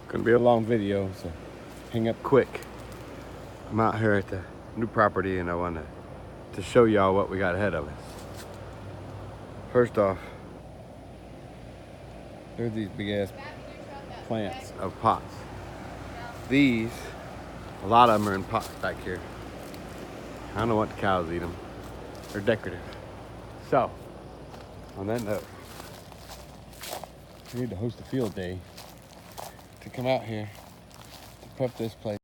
Gonna be a long video, so hang up quick. I'm out here at the new property and I want to show y'all what we got ahead of us. First off, there's these big ass plants of pots. These, a lot of them are in pots back here. I don't know what the cows eat them. They're decorative. So, on that note, we need to host a field day to come out here to prep this place.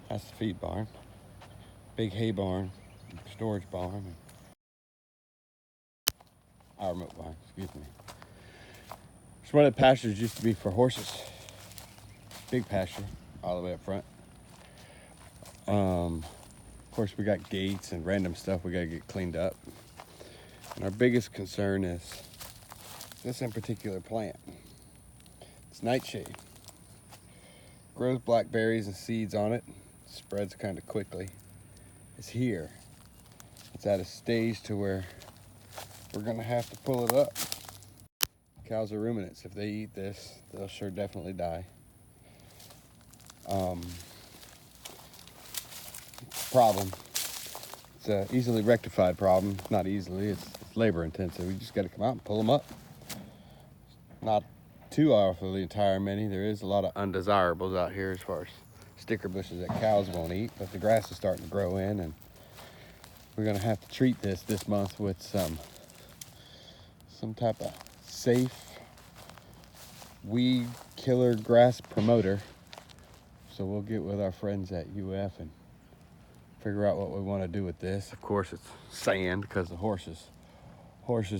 That's the feed barn, big hay barn, storage barn, and our milk barn, excuse me. It's one of the pastures used to be for horses. Big pasture, all the way up front. Of course, we got gates and random stuff we gotta get cleaned up. And our biggest concern is this in particular plant. It's nightshade. Grows blackberries and seeds on it. Spreads kind of quickly. It's here. It's at a stage to where we're gonna have to pull it up. Cows are ruminants. If they eat this, they'll sure definitely die. Problem. It's an easily rectified problem. Not easily, it's labor intensive. We just gotta come out and pull them up. Not too awfully entire many. There is a lot of undesirables out here as far as sticker bushes that cows won't eat, but the grass is starting to grow in, and we're gonna have to treat this month with some type of safe weed killer grass promoter. So we'll get with our friends at UF and figure out what we want to do with this. Of course, it's sand because the horses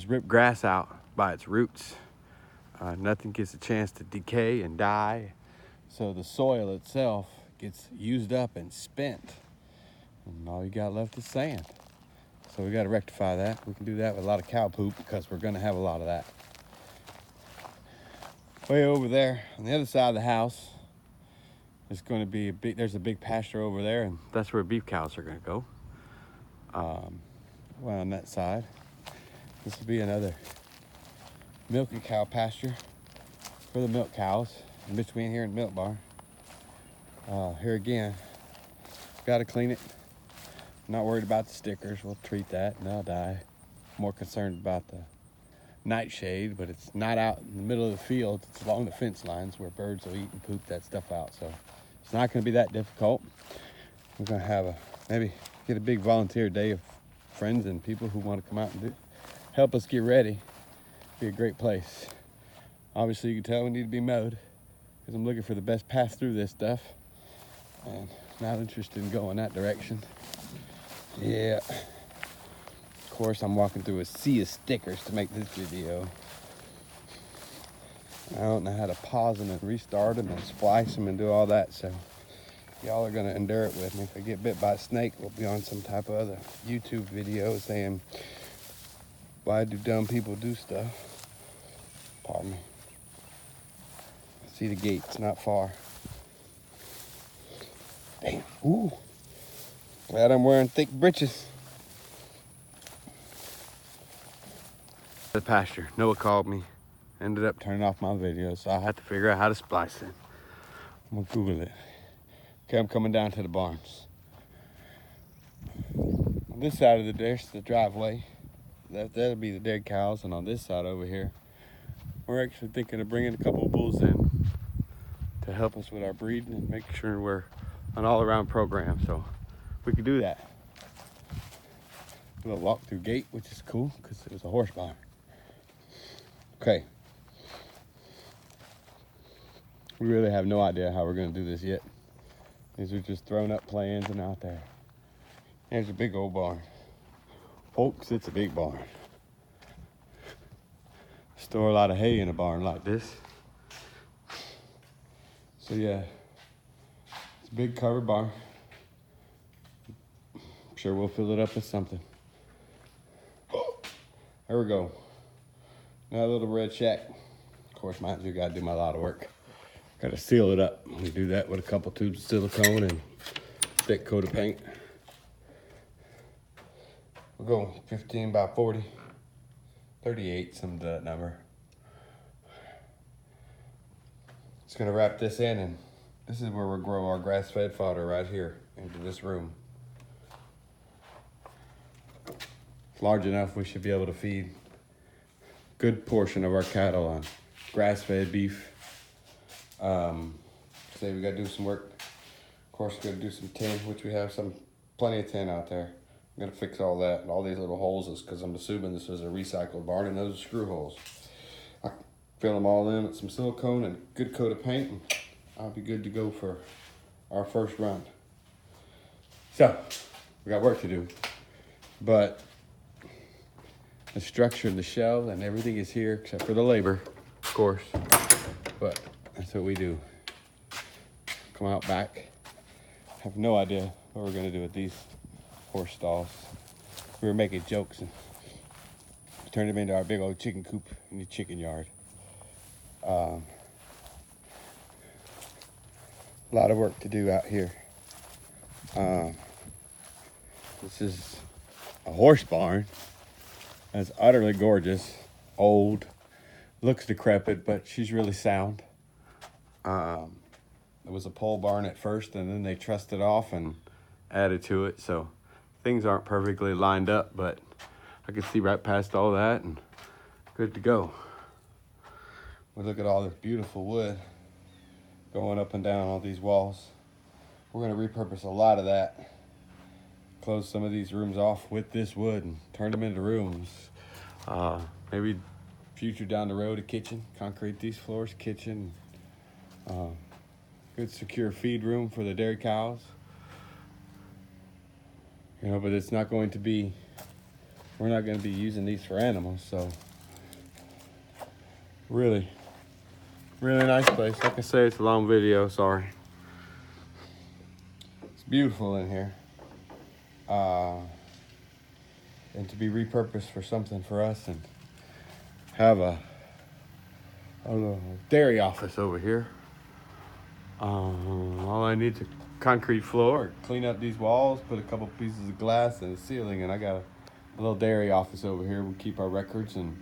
rip grass out by its roots. Nothing gets a chance to decay and die, so the soil itself gets used up and spent, and all you got left is sand. So we got to rectify that. We can do that with a lot of cow poop because we're going to have a lot of that. Way over there on the other side of the house is going to be there's a big pasture over there, and that's where beef cows are going to go. Well, on that side, this will be another milky cow pasture for the milk cows in between here and the milk barn. Here again, got to clean it. Not worried about the stickers. We'll treat that and they'll die. More concerned about the nightshade, but it's not out in the middle of the field. It's along the fence lines where birds will eat and poop that stuff out. So it's not going to be that difficult. We're going to have maybe get a big volunteer day of friends and people who want to come out and help us get ready. Be a great place. Obviously, you can tell we need to be mowed because I'm looking for the best path through this stuff, and not interested in going that direction. Yeah. Of course, I'm walking through a sea of stickers to make this video. I don't know how to pause them and restart them and splice them and do all that, so y'all are gonna endure it with me. If I get bit by a snake, we'll be on some type of other YouTube video saying, why do dumb people do stuff? Pardon me. See the gate, it's not far. Damn, ooh. Glad I'm wearing thick breeches. The pasture, Noah called me. Ended up turning off my video, so I had to figure out how to splice it. I'm gonna Google it. Okay, I'm coming down to the barns. On this side of there's the driveway. That'll be the dead cows, and on this side over here, we're actually thinking of bringing a couple of bulls in to help us with our breeding and make sure we're an all-around program. So we could do that. A little walk-through gate, which is cool because it was a horse barn. Okay. We really have no idea how we're going to do this yet. These are just thrown up plans and out there. There's a big old barn. Folks, it's a big barn. Store a lot of hay in a barn like this. So yeah, it's a big covered barn. I'm sure we'll fill it up with something. There we go. Now a little red shack. Of course, mind you, gotta do my lot of work. Gotta seal it up. We do that with a couple tubes of silicone and thick coat of paint. We'll go 15 by 40 38, some to that number. Just gonna wrap this in, and this is where we'll grow our grass-fed fodder right here into this room. It's large enough we should be able to feed a good portion of our cattle on grass-fed beef. Say we gotta do some work. Of course, we gotta do some tin, which we have plenty of tin out there. I'm gonna fix all that, and all these little holes is because I'm assuming this is a recycled barn, and those are screw holes. I fill them all in with some silicone and a good coat of paint, and I'll be good to go for our first run. So, we got work to do, but the structure of the shell and everything is here except for the labor, of course, but that's what we do. Come out back. Have no idea what we're gonna do with these horse stalls. We were making jokes and turned them into our big old chicken coop in the chicken yard. A lot of work to do out here. This is a horse barn. It's utterly gorgeous, old, looks decrepit, but she's really sound. It was a pole barn at first, and then they trussed it off and added to it, so things aren't perfectly lined up, but I can see right past all that and good to go. We look at all this beautiful wood going up and down all these walls. We're going to repurpose a lot of that. Close some of these rooms off with this wood and turn them into rooms. Maybe future down the road, a kitchen, concrete these floors, kitchen. Good secure feed room for the dairy cows. You know, but it's not going to be, we're not going to be using these for animals, so really nice place. Like I say, it's a long video, sorry. It's beautiful in here. And to be repurposed for something for us and have a little dairy office over here. All I need is a concrete floor, clean up these walls, put a couple pieces of glass in the ceiling, and I got a little dairy office over here. We'll keep our records and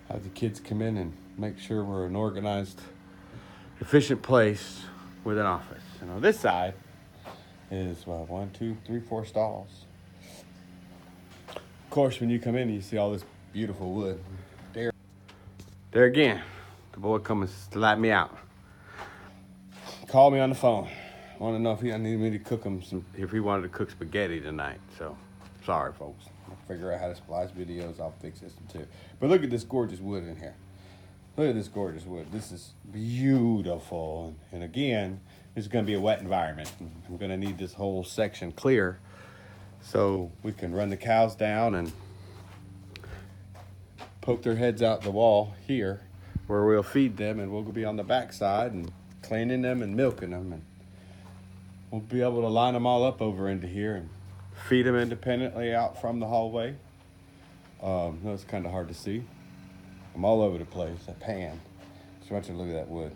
have the kids come in and make sure we're an organized, efficient place with an office. And on this side is 1, 2, 3, 4 stalls. Of course, when you come in, you see all this beautiful wood. There again, the boy come and slap me out. Called me on the phone. Want to know if he needed me to cook him if he wanted to cook spaghetti tonight. So, sorry, folks. I'll figure out how to splice videos. I'll fix this too. But look at this gorgeous wood in here. Look at this gorgeous wood. This is beautiful. And again, this is going to be a wet environment. I'm going to need this whole section clear so we can run the cows down and poke their heads out the wall here where we'll feed them, and we'll be on the back side and cleaning them and milking them, and we'll be able to line them all up over into here and feed them independently out from the hallway. No, it's kind of hard to see. I'm all over the place. I pan. Just want you to look at that wood.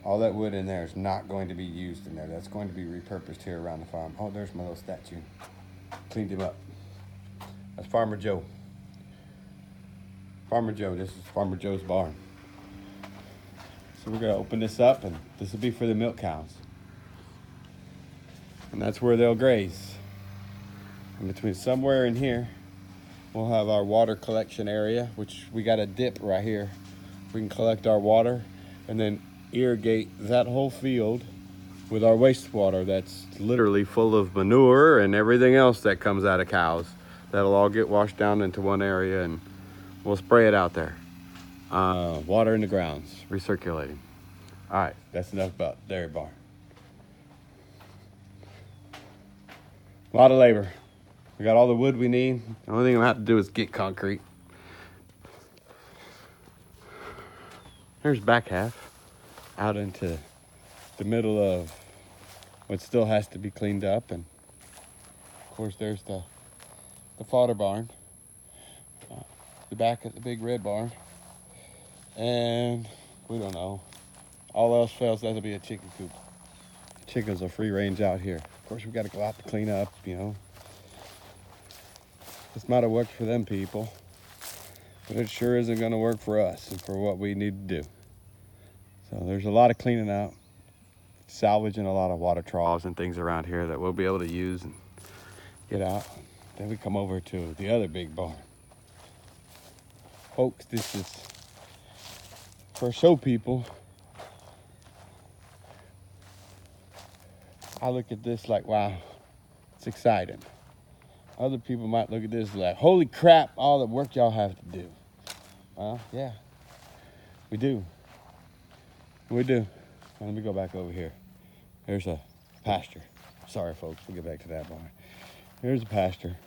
All that wood in there is not going to be used in there. That's going to be repurposed here around the farm. Oh, there's my little statue. Cleaned him up. That's Farmer Joe. Farmer Joe. This is Farmer Joe's barn. So we're going to open this up, and this will be for the milk cows. And that's where they'll graze. And between somewhere in here, we'll have our water collection area, which we got a dip right here. We can collect our water and then irrigate that whole field with our wastewater that's literally full of manure and everything else that comes out of cows. That'll all get washed down into one area, and we'll spray it out there. Water in the grounds, recirculating. All right, that's enough about dairy barn. A lot of labor. We got all the wood we need. The only thing I'm gonna have to do is get concrete. Here's back half out into the middle of what still has to be cleaned up, and of course there's the fodder barn, the back of the big red barn, and we don't know. All else fails, that'll be a chicken coop. Chickens are free range out here. Of course, we got to go out to clean up, you know. It's not a work for them people. but it sure isn't going to work for us and for what we need to do. So there's a lot of cleaning out, salvaging a lot of water troughs and things around here that we'll be able to use and get out. Then we come over to the other big barn. Folks, this is for show people. I look at this like, wow, it's exciting. Other people might look at this like, holy crap, all the work y'all have to do. Well, yeah, we do. We do. Let me go back over here. There's a pasture. Sorry, folks, we'll get back to that barn. Here's a pasture.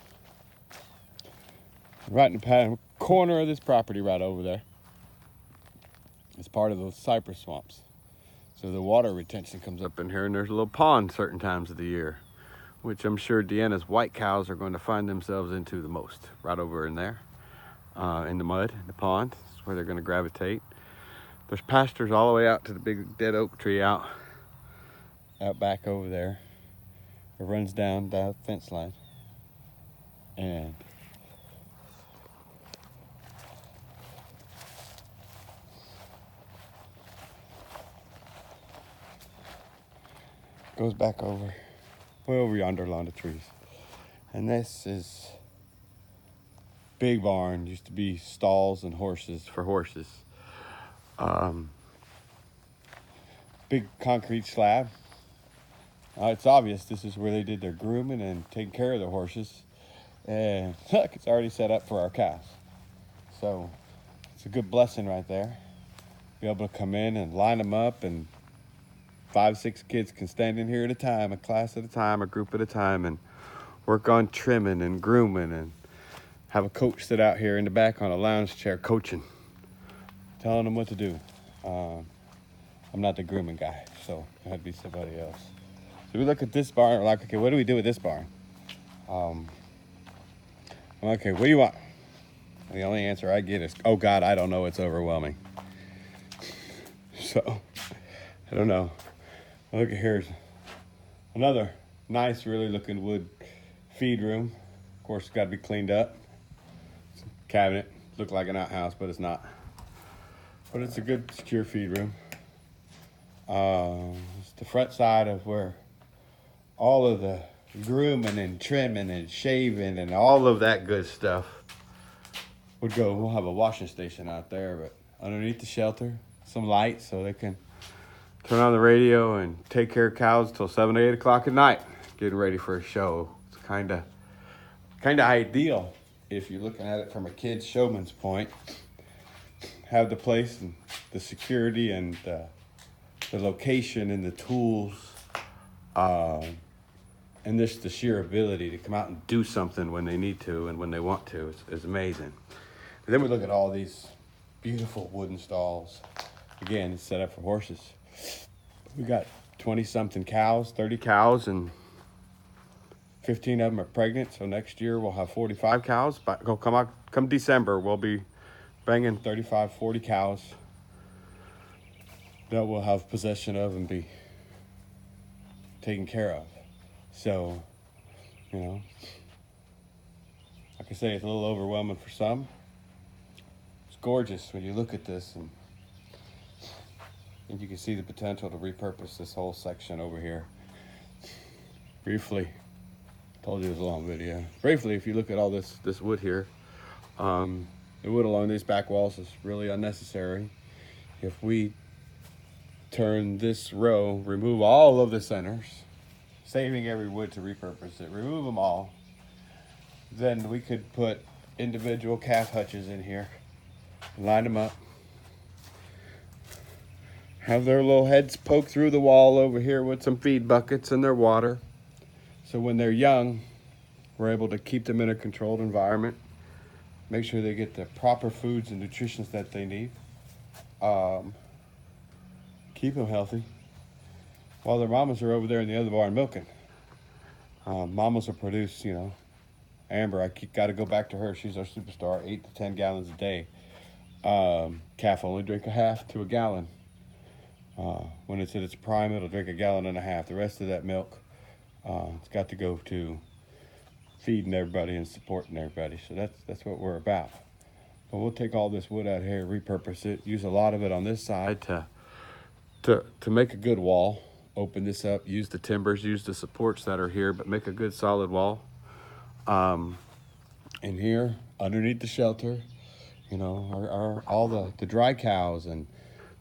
Right in the corner of this property right over there. It's part of those cypress swamps. So the water retention comes up in here, and there's a little pond certain times of the year, which I'm sure Deanna's white cows are going to find themselves into the most. Right over in there, in the mud, in the pond. That's where they're going to gravitate. There's pastures all the way out to the big dead oak tree out back over there. It runs down that fence line. And goes back over, way over yonder line of trees. And this is big barn. Used to be stalls and horses for horses. Big concrete slab. It's obvious this is where they did their grooming and taking care of their horses. And look, it's already set up for our cows. So it's a good blessing right there. Be able to come in and line them up, and 5, 6 kids can stand in here at a time, a class at a time, a group at a time, and work on trimming and grooming, and have a coach sit out here in the back on a lounge chair coaching, telling them what to do. I'm not the grooming guy, so it had to be somebody else. So we look at this barn, we're like, okay, what do we do with this barn? Okay, what do you want? And the only answer I get is, oh God, I don't know, it's overwhelming. So, I don't know. Look, here's another nice, really looking wood feed room. Of course, it's got to be cleaned up. Cabinet, look like an outhouse, but it's not. But it's a good, secure feed room. It's the front side of where all of the grooming and trimming and shaving and all of that good stuff would go. We'll have a washing station out there, but underneath the shelter, some lights so they can turn on the radio and take care of cows till 7 or 8 o'clock at night, getting ready for a show. It's kind of ideal if you're looking at it from a kid's showman's point. Have the place and the security and the location and the tools, and just the sheer ability to come out and do something when they need to and when they want to is amazing. And then we look at all these beautiful wooden stalls. Again, it's set up for horses. We got 20-something cows, 30 cows, and 15 of them are pregnant. So next year we'll have 45 cows. But come December, we'll be banging 35, 40 cows that we'll have possession of and be taken care of. So, you know, like I say, it's a little overwhelming for some. It's gorgeous when you look at this, and you can see the potential to repurpose this whole section over here. Briefly, told you it was a long video. Briefly, if you look at all this wood here, the wood along these back walls is really unnecessary. If we turn this row, remove all of the centers, saving every wood to repurpose it, remove them all, then we could put individual calf hutches in here, line them up, have their little heads poke through the wall over here with some feed buckets and their water. So when they're young, we're able to keep them in a controlled environment, make sure they get the proper foods and nutritions that they need, keep them healthy, while their mamas are over there in the other barn milking. Mamas will produce, you know, Amber, I got to go back to her. She's our superstar, 8 to 10 gallons a day. Calf only drink a half to a gallon. When it's at its prime, it'll drink 1.5 gallons. The rest of that milk, it's got to go to feeding everybody and supporting everybody. So that's what we're about. But we'll take all this wood out here, repurpose it, use a lot of it on this side to make a good wall. Open this up, use the timbers, use the supports that are here, but make a good solid wall. In here, underneath the shelter, you know, are all the dry cows and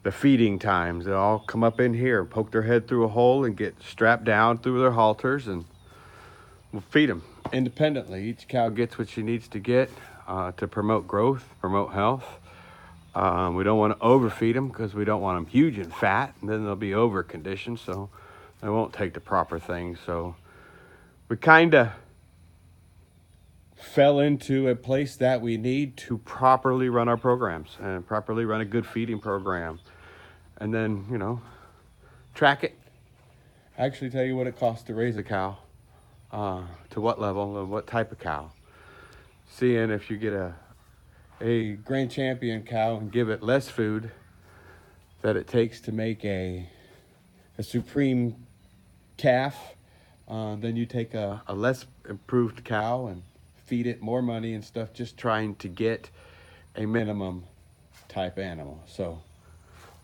the feeding times. They all come up in here, poke their head through a hole and get strapped down through their halters, and we'll feed them independently. Each cow gets what she needs to get to promote growth, promote health. We don't want to overfeed them because we don't want them huge and fat, and then they'll be over conditioned, so they won't take the proper things. So we kind of fell into a place that we need to properly run our programs and properly run a good feeding program, and then, you know, track it. Actually tell you what it costs to raise a cow, to what level and what type of cow. Seeing if you get a grand champion cow and give it less food that it takes to make a supreme calf, then you take a less improved cow and feed it more money and stuff, just trying to get a minimum type animal. So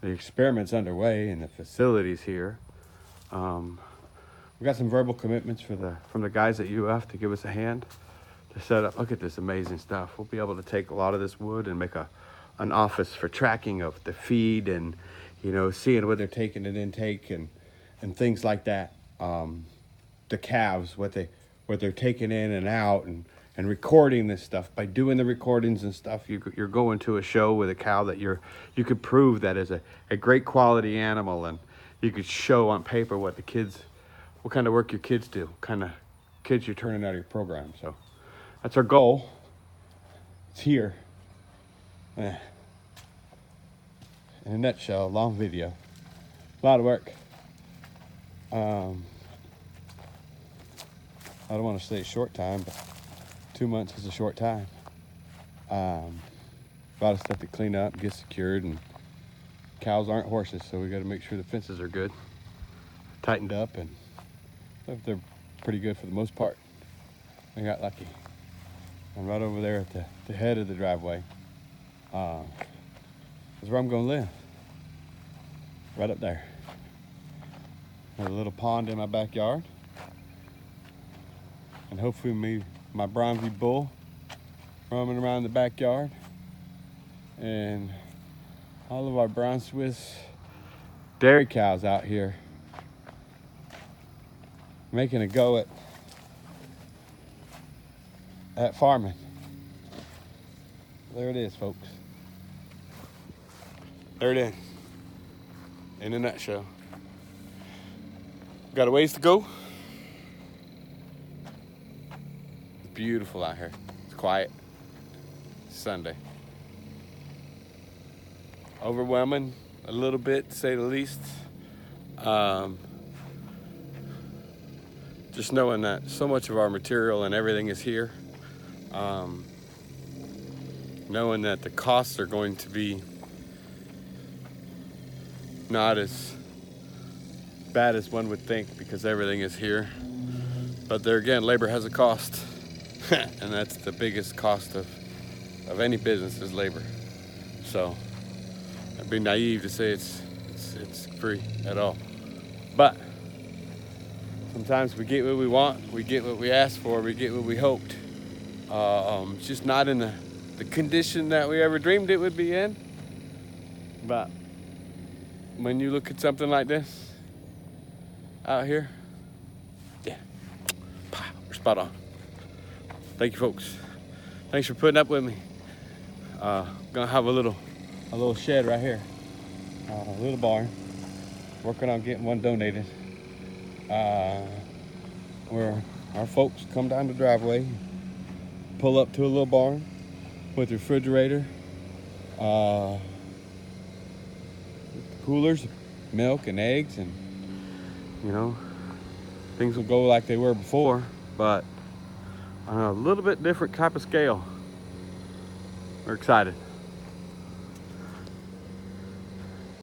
the experiment's underway in the facilities here. We got some verbal commitments from the guys at UF to give us a hand to set up. Look at this amazing stuff. We'll be able to take a lot of this wood and make an office for tracking of the feed and, you know, seeing where they're taking an intake and things like that. The calves, what they're taking in and out, and recording this stuff. By doing the recordings and stuff, you're going to a show with a cow that you could prove that is a great quality animal, and you could show on paper what kind of work your kids do, what kind of kids you're turning out of your program. So that's our goal. It's here. In a nutshell, long video, a lot of work. I don't want to say short time, but 2 months is a short time. A lot of stuff to clean up, get secured, and cows aren't horses, so we got to make sure the fences are good, tightened up, and they're pretty good for the most part. I got lucky. And right over there at the head of the driveway is where I'm going to live. Right up there. There's a little pond in my backyard. And hopefully my Bronzy bull roaming around the backyard. And all of our brown Swiss dairy cows out here making a go at farming. There it is, folks. There it is, in a nutshell. Got a ways to go. It's beautiful out here. It's quiet. It's Sunday. Overwhelming a little bit, to say the least. Just knowing that so much of our material and everything is here. Knowing that the costs are going to be not as bad as one would think because everything is here. But there again, labor has a cost. And that's the biggest cost of any business is labor. So I'd be naive to say it's free at all. But sometimes we get what we want, we get what we asked for, we get what we hoped. It's just not in the condition that we ever dreamed it would be in. But when you look at something like this out here, yeah, we're spot on. Thank you, folks. Thanks for putting up with me. Gonna have a little shed right here, a little barn. Working on getting one donated. Where our folks come down the driveway, pull up to a little barn with refrigerator, coolers, milk and eggs, and you know, things will go like they were before, but on a little bit different type of scale. We're excited.